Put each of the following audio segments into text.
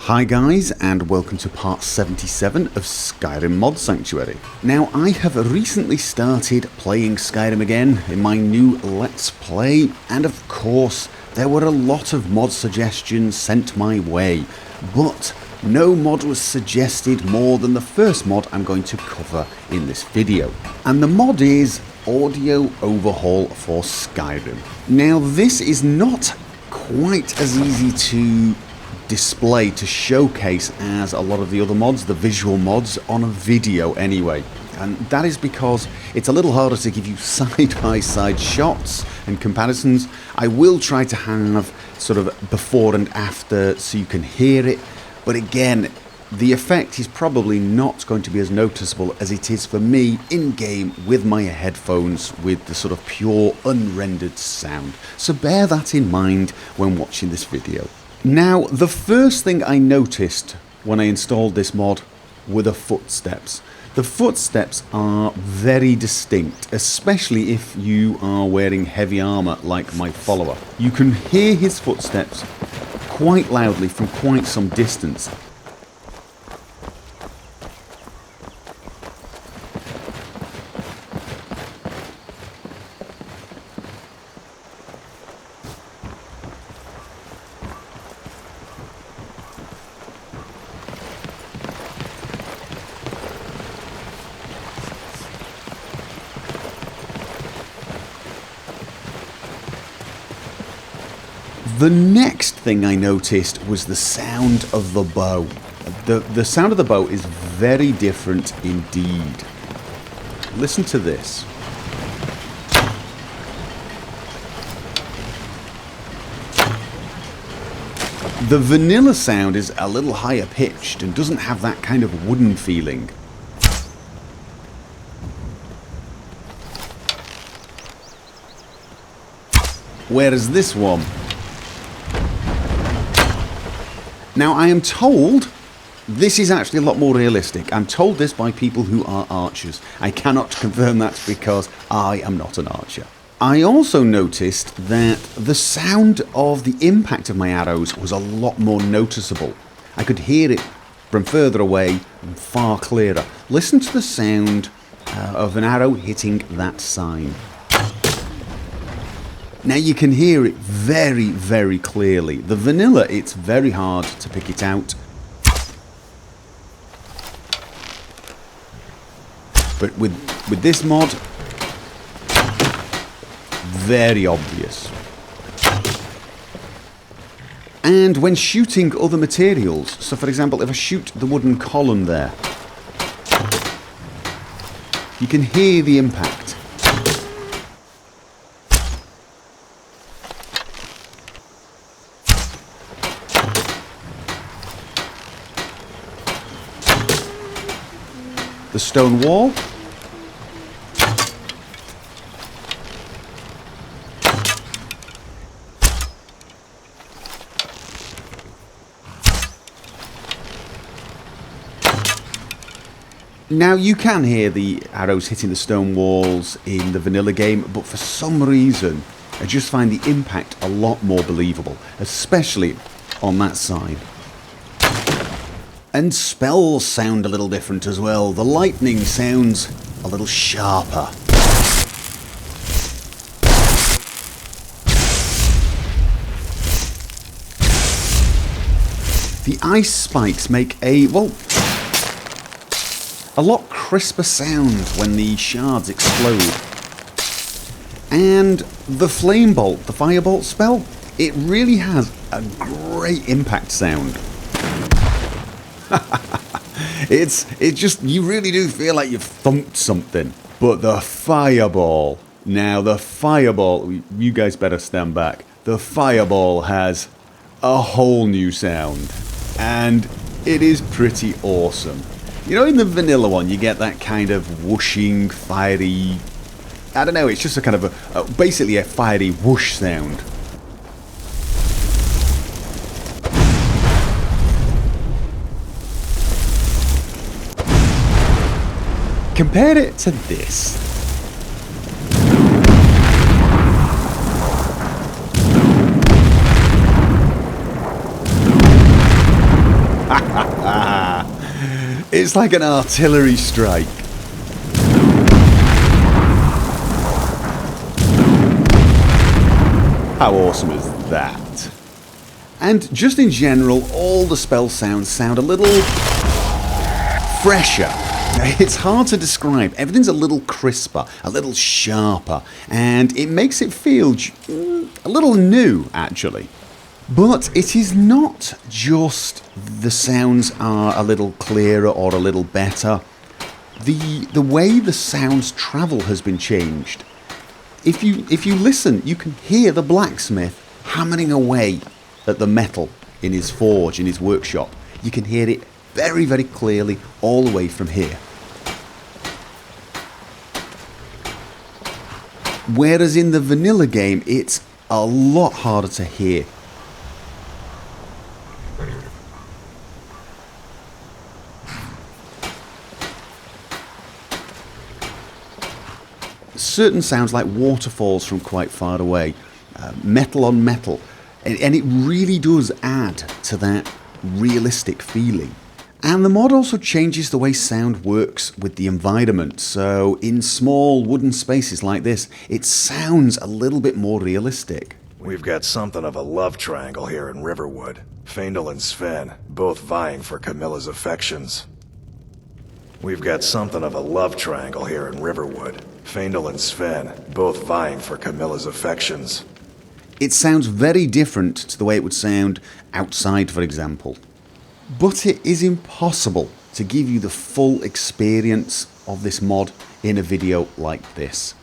Hi guys, and welcome to part 77 of Skyrim Mod Sanctuary. Now, I have recently started playing Skyrim again in my new Let's Play, and of course, there were a lot of mod suggestions sent my way, but no mod was suggested more than the first mod I'm going to cover in this video. And the mod is Audio Overhaul for Skyrim. Now, this is not quite as easy to display, to showcase as a lot of the other mods, the visual mods, on a video anyway. And that is because it's a little harder to give you side-by-side shots and comparisons. I will try to have sort of before and after so you can hear it, but again, the effect is probably not going to be as noticeable as it is for me in-game with my headphones with the sort of pure unrendered sound. So bear that in mind when watching this video. Now, the first thing I noticed when I installed this mod were the footsteps. The footsteps are very distinct, especially if you are wearing heavy armor like my follower. You can hear his footsteps quite loudly from quite some distance. The next thing I noticed was the sound of the bow. The sound of the bow is very different indeed. Listen to this. The vanilla sound is a little higher pitched and doesn't have that kind of wooden feeling. Whereas this one, now, I am told this is actually a lot more realistic. I'm told this by people who are archers. I cannot confirm that because I am not an archer. I also noticed that the sound of the impact of my arrows was a lot more noticeable. I could hear it from further away and far clearer. Listen to the sound of an arrow hitting that sign. Now you can hear it very, very clearly. The vanilla, it's very hard to pick it out. But with this mod, very obvious. And when shooting other materials, so for example, if I shoot the wooden column there, you can hear the impact. The stone wall. Now you can hear the arrows hitting the stone walls in the vanilla game, but for some reason I just find the impact a lot more believable, especially on that side. And spells sound a little different as well. The lightning sounds a little sharper. The ice spikes make a lot crisper sound when the shards explode. And the flame bolt, the firebolt spell, it really has a great impact sound. It's just, you really do feel like you've thumped something. But the fireball, now the fireball, you guys better stand back. The fireball has a whole new sound, and it is pretty awesome. You know, in the vanilla one, you get that kind of whooshing, fiery, I don't know, it's just a kind of basically a fiery whoosh sound. Compare it to this. It's like an artillery strike. How awesome is that? And just in general, all the spell sounds sound a little fresher. It's hard to describe. Everything's a little crisper, a little sharper, and it makes it feel a little new, actually. But it is not just the sounds are a little clearer or a little better. The way the sounds travel has been changed. If you listen, you can hear the blacksmith hammering away at the metal in his forge, in his workshop. You can hear it very, very clearly all the way from here. Whereas in the vanilla game, it's a lot harder to hear. Certain sounds like waterfalls from quite far away, metal on metal, and it really does add to that realistic feeling. And the mod also changes the way sound works with the environment, so in small wooden spaces like this, it sounds a little bit more realistic. We've got something of a love triangle here in Riverwood. Faendal and Sven, both vying for Camilla's affections. We've got something of a love triangle here in Riverwood. Faendal and Sven, both vying for Camilla's affections. It sounds very different to the way it would sound outside, for example. But it is impossible to give you the full experience of this mod in a video like this.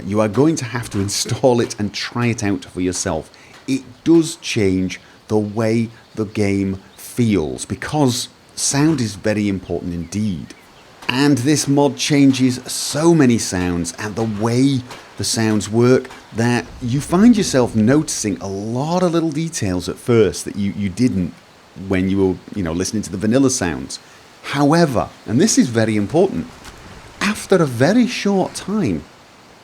You are going to have to install it and try it out for yourself. It does change the way the game feels, because sound is very important indeed. And this mod changes so many sounds and the way the sounds work that you find yourself noticing a lot of little details at first that you didn't when you were, listening to the vanilla sounds. However, and this is very important, after a very short time,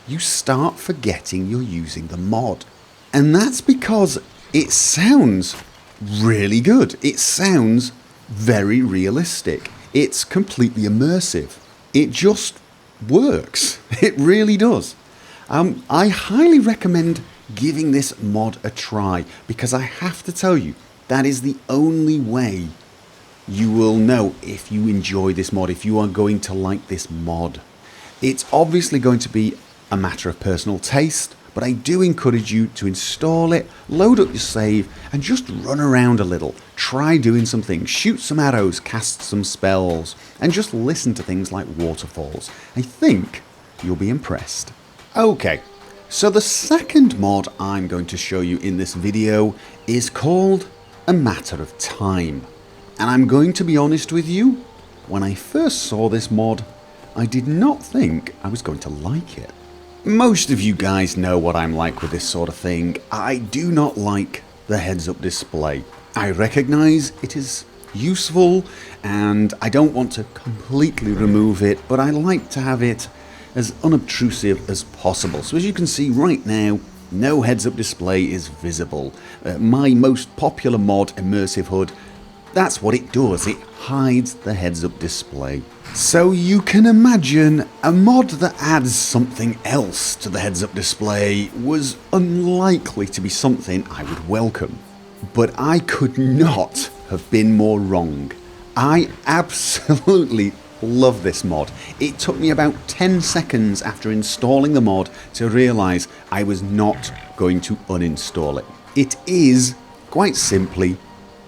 you start forgetting you're using the mod. And that's because it sounds really good. It sounds very realistic. It's completely immersive. It just works. It really does. I highly recommend giving this mod a try, because I have to tell you, that is the only way you will know if you enjoy this mod, if you are going to like this mod. It's obviously going to be a matter of personal taste, but I do encourage you to install it, load up your save, and just run around a little. Try doing some things, shoot some arrows, cast some spells, and just listen to things like waterfalls. I think you'll be impressed. Okay, so the second mod I'm going to show you in this video is called A Matter of Time. And I'm going to be honest with you, when I first saw this mod, I did not think I was going to like it. Most of you guys know what I'm like with this sort of thing. I do not like the heads-up display. I recognise it is useful and I don't want to completely remove it, but I like to have it as unobtrusive as possible. So as you can see right now, no heads-up display is visible. My most popular mod, Immersive HUD, that's what it does. It hides the heads-up display. So you can imagine a mod that adds something else to the heads-up display was unlikely to be something I would welcome. But I could not have been more wrong. I absolutely love this mod. It took me about 10 seconds after installing the mod to realise I was not going to uninstall it. It is, quite simply,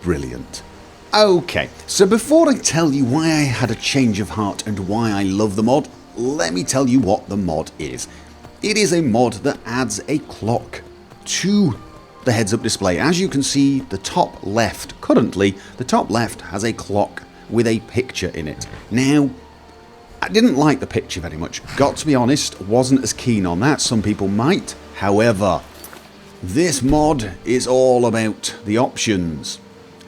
brilliant. Okay, so before I tell you why I had a change of heart and why I love the mod, let me tell you what the mod is. It is a mod that adds a clock to the heads-up display. As you can see, the top left, currently, the top left has a clock with a picture in it. Now, I didn't like the picture very much. Got to be honest, wasn't as keen on that. Some people might. However, this mod is all about the options.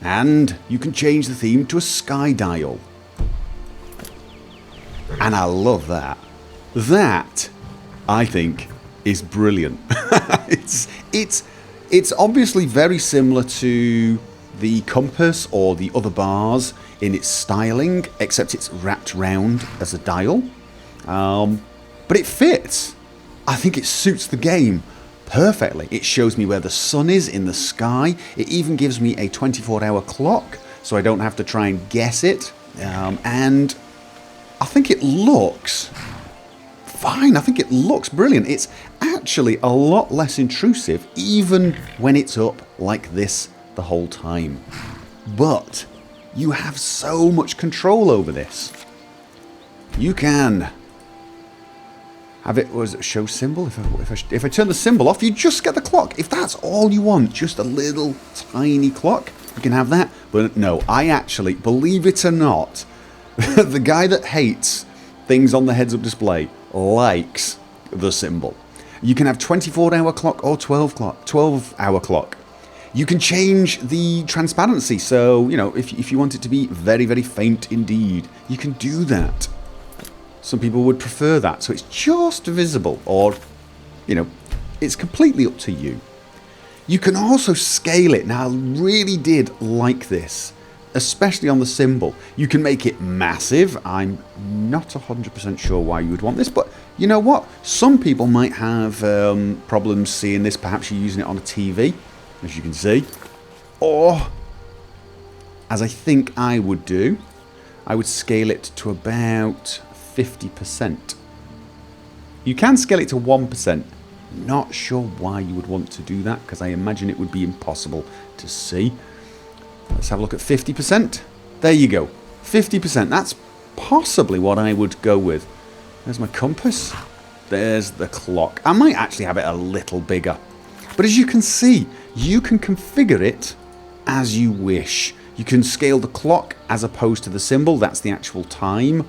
And you can change the theme to a sky dial. And I love that. That, I think, is brilliant. It's obviously very similar to the compass or the other bars in its styling, except it's wrapped round as a dial. But it fits. I think it suits the game perfectly. It shows me where the sun is in the sky. It even gives me a 24-hour clock, so I don't have to try and guess it. And I think it looks fine. I think it looks brilliant. It's actually a lot less intrusive, even when it's up like this the whole time. But you have so much control over this. You can have it was a show symbol. If I turn the symbol off, you just get the clock. If that's all you want, just a little tiny clock, you can have that. But no, I actually, believe it or not, the guy that hates things on the heads-up display likes the symbol. You can have 24-hour clock or 12-hour clock. You can change the transparency, so, you know, if you want it to be very, very faint indeed, you can do that. Some people would prefer that, so it's just visible, or, you know, it's completely up to you. You can also scale it. Now, I really did like this, especially on the symbol. You can make it massive. I'm not 100% sure why you would want this, but you know what? Some people might have problems seeing this. Perhaps you're using it on a TV, as you can see. Or, as I think I would do, I would scale it to about 50%. You can scale it to 1%. Not sure why you would want to do that, because I imagine it would be impossible to see. Let's have a look at 50%. There you go. 50%. That's possibly what I would go with. There's my compass. There's the clock. I might actually have it a little bigger. But as you can see, you can configure it as you wish. You can scale the clock as opposed to the symbol. That's the actual time.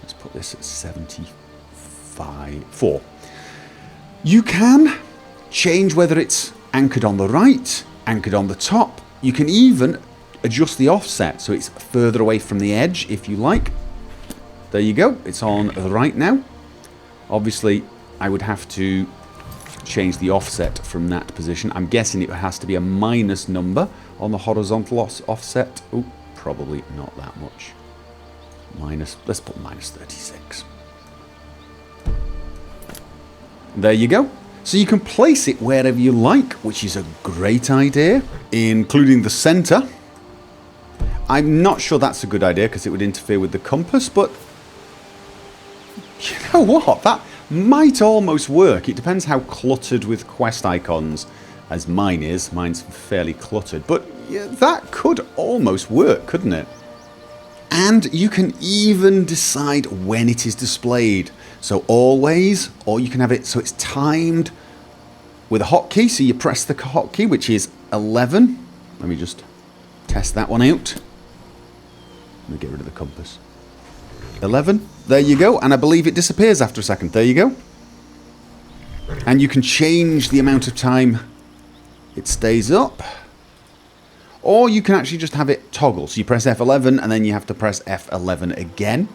Let's put this at 74. You can change whether it's anchored on the right, anchored on the top. You can even adjust the offset so it's further away from the edge if you like. There you go. It's on the right now. Obviously, I would have to change the offset from that position. I'm guessing it has to be a minus number on the horizontal offset. Oh, probably not that much. Let's put minus 36. There you go. So you can place it wherever you like, which is a great idea, including the center. I'm not sure that's a good idea because it would interfere with the compass, but you know what? That might almost work. It depends how cluttered with quest icons as mine is. Mine's fairly cluttered, but yeah, that could almost work, couldn't it? And you can even decide when it is displayed. So always, or you can have it so it's timed with a hotkey. So you press the hotkey, which is 11. Let me just test that one out. Let me get rid of the compass. 11. There you go. And I believe it disappears after a second. There you go. And you can change the amount of time it stays up. Or you can actually just have it toggle. So you press F11 and then you have to press F11 again.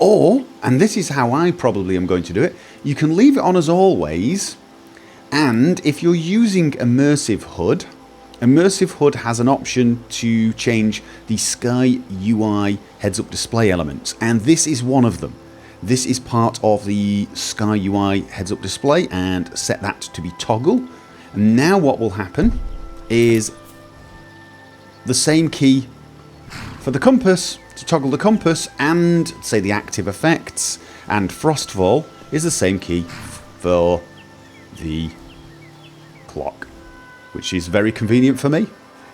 Or, and this is how I probably am going to do it, you can leave it on as always. And if you're using Immersive HUD has an option to change the Sky UI heads-up display elements. And this is one of them. This is part of the Sky UI heads-up display, and set that to be toggle. And now what will happen is the same key for the compass, to toggle the compass, and say the active effects, and Frostfall is the same key for the clock, which is very convenient for me.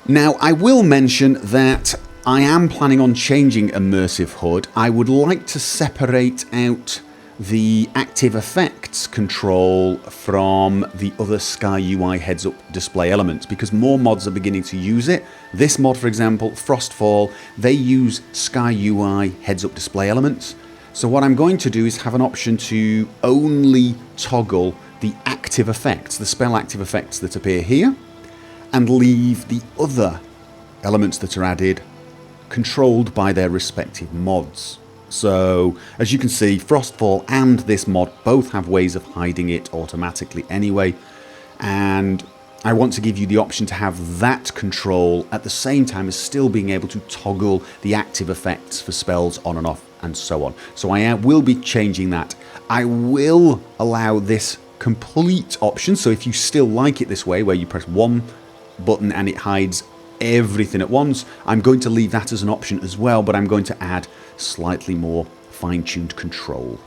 Now, I will mention that I am planning on changing Immersive HUD. I would like to separate out the active effects control from the other Sky UI heads-up display elements, because more mods are beginning to use it. This mod, for example, Frostfall, they use Sky UI heads-up display elements. So what I'm going to do is have an option to only toggle the active effects, the spell active effects that appear here, and leave the other elements that are added controlled by their respective mods. So, as you can see, Frostfall and this mod both have ways of hiding it automatically anyway. And I want to give you the option to have that control at the same time as still being able to toggle the active effects for spells on and off and so on. So I will be changing that. I will allow this complete option, so if you still like it this way, where you press one button and it hides everything at once, I'm going to leave that as an option as well, but I'm going to add slightly more fine-tuned control.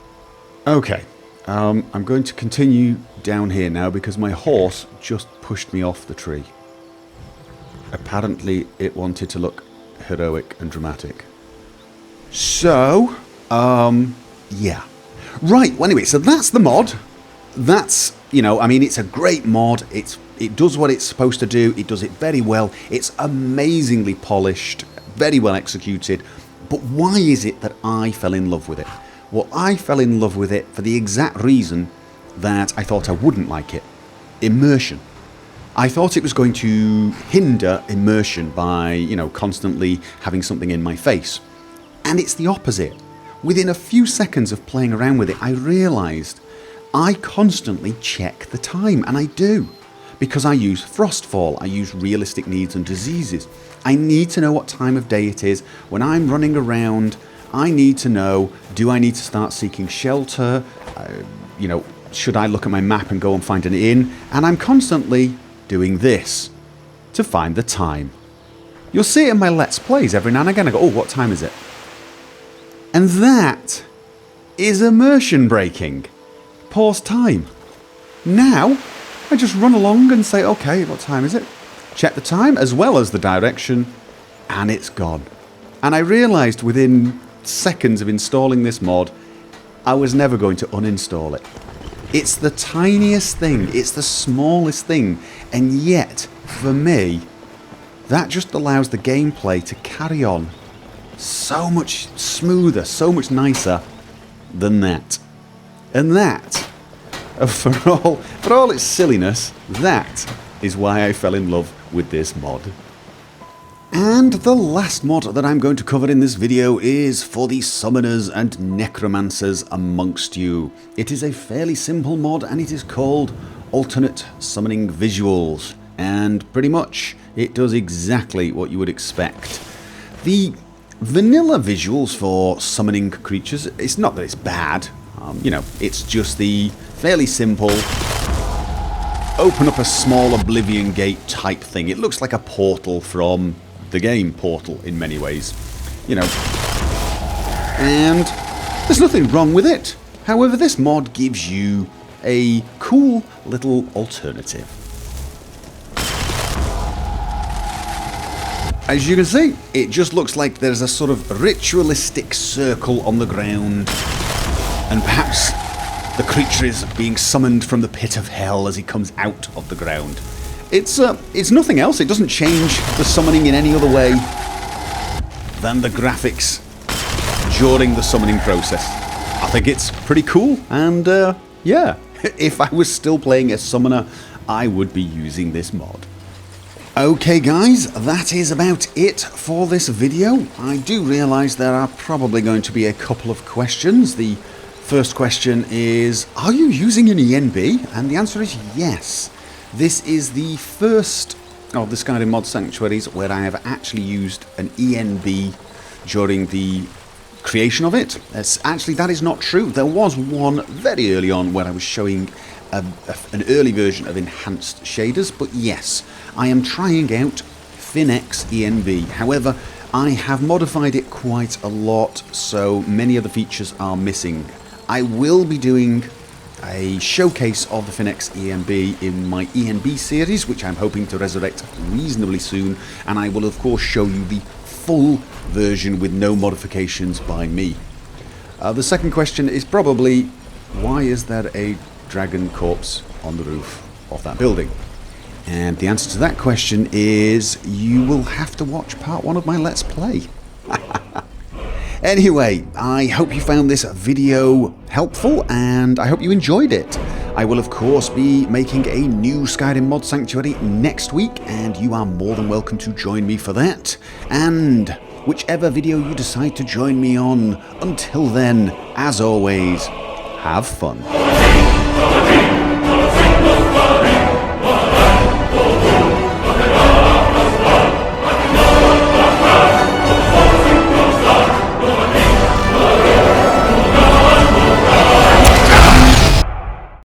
Okay, I'm going to continue down here now because my horse just pushed me off the tree. Apparently it wanted to look heroic and dramatic. So, yeah. Right, well anyway, so that's the mod. That's, you know, I mean, it's a great mod. It does what it's supposed to do. It does it very well. It's amazingly polished, very well executed. But why is it that I fell in love with it? Well, I fell in love with it for the exact reason that I thought I wouldn't like it. Immersion. I thought it was going to hinder immersion by, you know, constantly having something in my face. And it's the opposite. Within a few seconds of playing around with it, I realised I constantly check the time, and I do. Because I use Frostfall, I use realistic needs and diseases. I need to know what time of day it is. When I'm running around, I need to know, do I need to start seeking shelter? You know, should I look at my map and go and find an inn? And I'm constantly doing this to find the time. You'll see it in my Let's Plays every now and again. I go, oh, what time is it? And that is immersion breaking. Pause time. Now, I just run along and say, okay, what time is it? Check the time as well as the direction, and it's gone. And I realised within seconds of installing this mod, I was never going to uninstall it. It's the tiniest thing, it's the smallest thing, and yet, for me, that just allows the gameplay to carry on so much smoother, so much nicer than that. And that, for all its silliness, that is why I fell in love with this mod. And the last mod that I'm going to cover in this video is for the summoners and necromancers amongst you. It is a fairly simple mod and it is called Alternate Summoning Visuals. And pretty much it does exactly what you would expect. The vanilla visuals for summoning creatures, it's not that it's bad. You know, it's just the fairly simple open up a small Oblivion Gate type thing. It looks like a portal from the game Portal in many ways, you know, and there's nothing wrong with it. However, this mod gives you a cool little alternative. As you can see, it just looks like there's a sort of ritualistic circle on the ground, and perhaps the creature is being summoned from the pit of hell as he comes out of the ground. It's nothing else. It doesn't change the summoning in any other way than the graphics during the summoning process. I think it's pretty cool, and yeah, if I was still playing as summoner, I would be using this mod. Okay guys, that is about it for this video. I do realise there are probably going to be a couple of questions. The first question is, are you using an ENB? And the answer is yes. This is the first of the Skyrim mod sanctuaries where I have actually used an ENB during the creation of it. Actually, that is not true. There was one very early on where I was showing an early version of enhanced shaders, but yes, I am trying out FinX ENB. However, I have modified it quite a lot, so many of the features are missing. I will be doing a showcase of the FinX ENB in my ENB series, which I'm hoping to resurrect reasonably soon, and I will of course show you the full version with no modifications by me. The second question is probably, why is there a dragon corpse on the roof of that building? And the answer to that question is, you will have to watch part 1 of my Let's Play. Anyway, I hope you found this video helpful, and I hope you enjoyed it. I will of course be making a new Skyrim mod sanctuary next week, and you are more than welcome to join me for that. And whichever video you decide to join me on, until then, as always, have fun.